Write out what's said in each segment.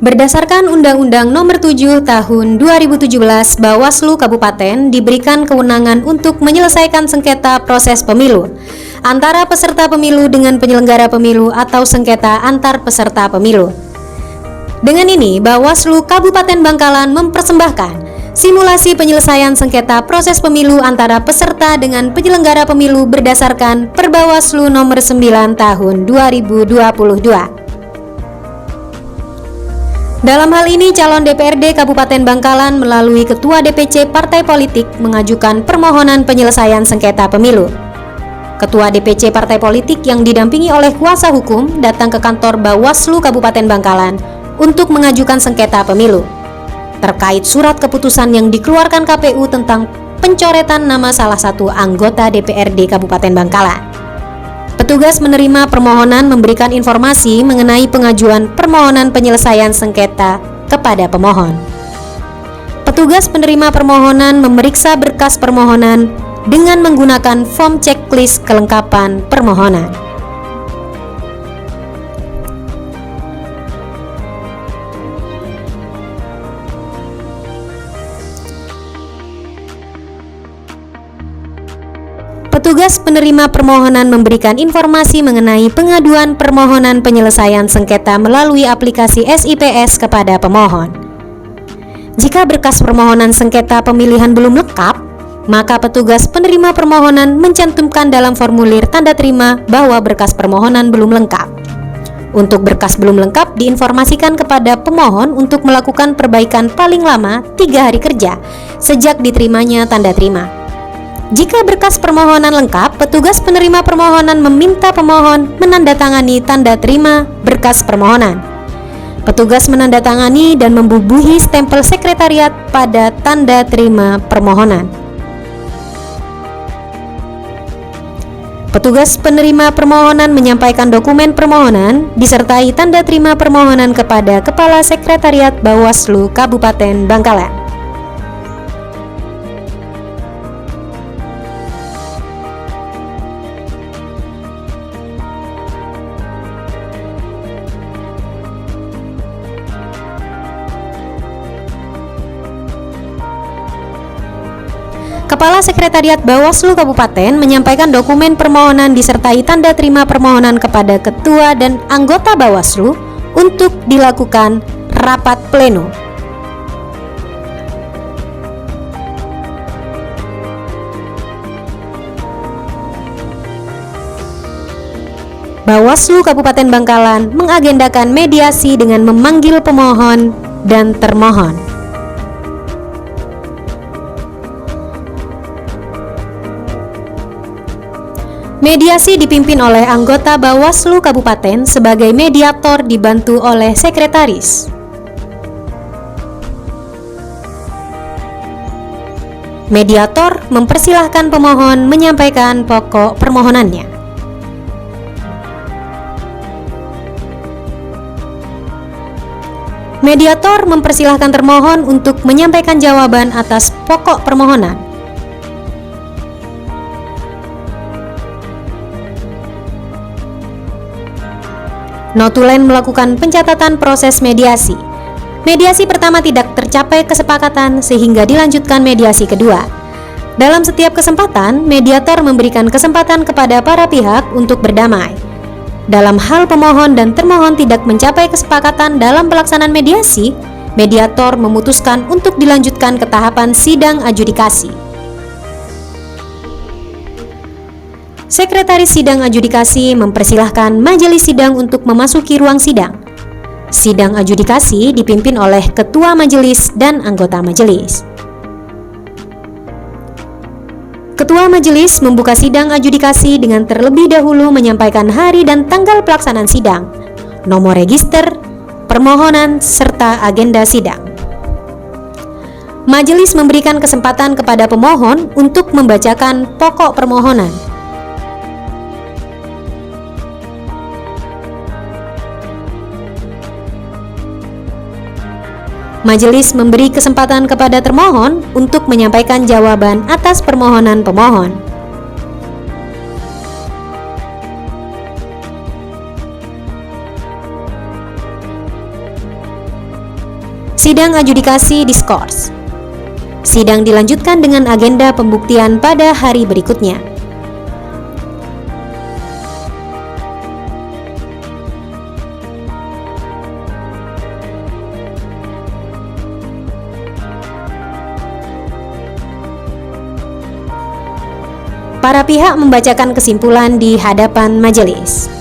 Berdasarkan Undang-Undang Nomor 7 Tahun 2017, Bawaslu Kabupaten diberikan kewenangan untuk menyelesaikan sengketa proses pemilu antara peserta pemilu dengan penyelenggara pemilu atau sengketa antar peserta pemilu. Dengan ini, Bawaslu Kabupaten Bangkalan mempersembahkan simulasi penyelesaian sengketa proses pemilu antara peserta dengan penyelenggara pemilu berdasarkan Perbawaslu Nomor 9 Tahun 2022. Dalam hal ini, calon DPRD Kabupaten Bangkalan melalui Ketua DPC Partai Politik mengajukan permohonan penyelesaian sengketa pemilu. Ketua DPC Partai Politik yang didampingi oleh kuasa hukum datang ke kantor Bawaslu Kabupaten Bangkalan untuk mengajukan sengketa pemilu terkait surat keputusan yang dikeluarkan KPU tentang pencoretan nama salah satu anggota DPRD Kabupaten Bangkalan. Petugas menerima permohonan memberikan informasi mengenai pengajuan permohonan penyelesaian sengketa kepada pemohon. Petugas penerima permohonan memeriksa berkas permohonan dengan menggunakan form checklist kelengkapan permohonan. Petugas penerima permohonan memberikan informasi mengenai pengaduan permohonan penyelesaian sengketa melalui aplikasi SIPS kepada pemohon. Jika berkas permohonan sengketa pemilihan belum lengkap, maka petugas penerima permohonan mencantumkan dalam formulir tanda terima bahwa berkas permohonan belum lengkap. Untuk berkas belum lengkap diinformasikan kepada pemohon untuk melakukan perbaikan paling lama 3 hari kerja sejak diterimanya tanda terima. Jika berkas permohonan lengkap, petugas penerima permohonan meminta pemohon menandatangani tanda terima berkas permohonan. Petugas menandatangani dan membubuhi stempel sekretariat pada tanda terima permohonan. Petugas penerima permohonan menyampaikan dokumen permohonan disertai tanda terima permohonan kepada Kepala Sekretariat Bawaslu Kabupaten Bangkalan. Kepala Sekretariat Bawaslu Kabupaten menyampaikan dokumen permohonan disertai tanda terima permohonan kepada Ketua dan anggota Bawaslu untuk dilakukan rapat pleno. Bawaslu Kabupaten Bangkalan mengagendakan mediasi dengan memanggil pemohon dan termohon. Mediasi dipimpin oleh anggota Bawaslu Kabupaten sebagai mediator dibantu oleh sekretaris. Mediator mempersilahkan pemohon menyampaikan pokok permohonannya. Mediator mempersilahkan termohon untuk menyampaikan jawaban atas pokok permohonan. Notulen melakukan pencatatan proses mediasi. Mediasi pertama tidak tercapai kesepakatan sehingga dilanjutkan mediasi kedua. Dalam setiap kesempatan, mediator memberikan kesempatan kepada para pihak untuk berdamai. Dalam hal pemohon dan termohon tidak mencapai kesepakatan dalam pelaksanaan mediasi, mediator memutuskan untuk dilanjutkan ke tahapan sidang adjudikasi. Sekretaris Sidang Adjudikasi mempersilahkan majelis sidang untuk memasuki ruang sidang. Sidang adjudikasi dipimpin oleh ketua majelis dan anggota majelis. Ketua majelis membuka sidang adjudikasi dengan terlebih dahulu menyampaikan hari dan tanggal pelaksanaan sidang, nomor register, permohonan, serta agenda sidang. Majelis memberikan kesempatan kepada pemohon untuk membacakan pokok permohonan. Majelis memberi kesempatan kepada termohon untuk menyampaikan jawaban atas permohonan pemohon. Sidang adjudikasi diskors. Sidang dilanjutkan dengan agenda pembuktian pada hari berikutnya. Para pihak membacakan kesimpulan di hadapan majelis.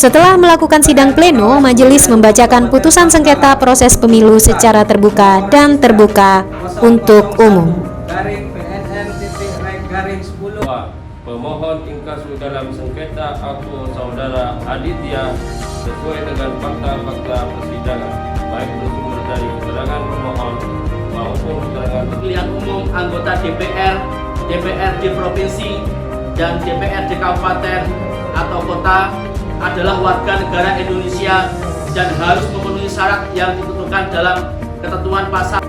Setelah melakukan sidang pleno, majelis membacakan putusan sengketa proses pemilu secara terbuka dan terbuka untuk umum. Pemohon inkasu dalam sengketa aku saudara Aditya sesuai dengan fakta-fakta persidangan, baik bersumber dari keterangan pemohon maupun keterangan pemilihan umum anggota DPR, DPRD provinsi, dan DPRD kabupaten atau kota adalah warga negara Indonesia dan harus memenuhi syarat yang ditentukan dalam ketentuan pasal.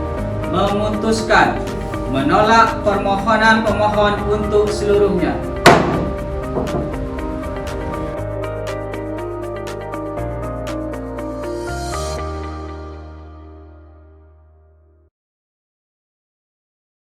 Memutuskan menolak permohonan pemohon untuk seluruhnya.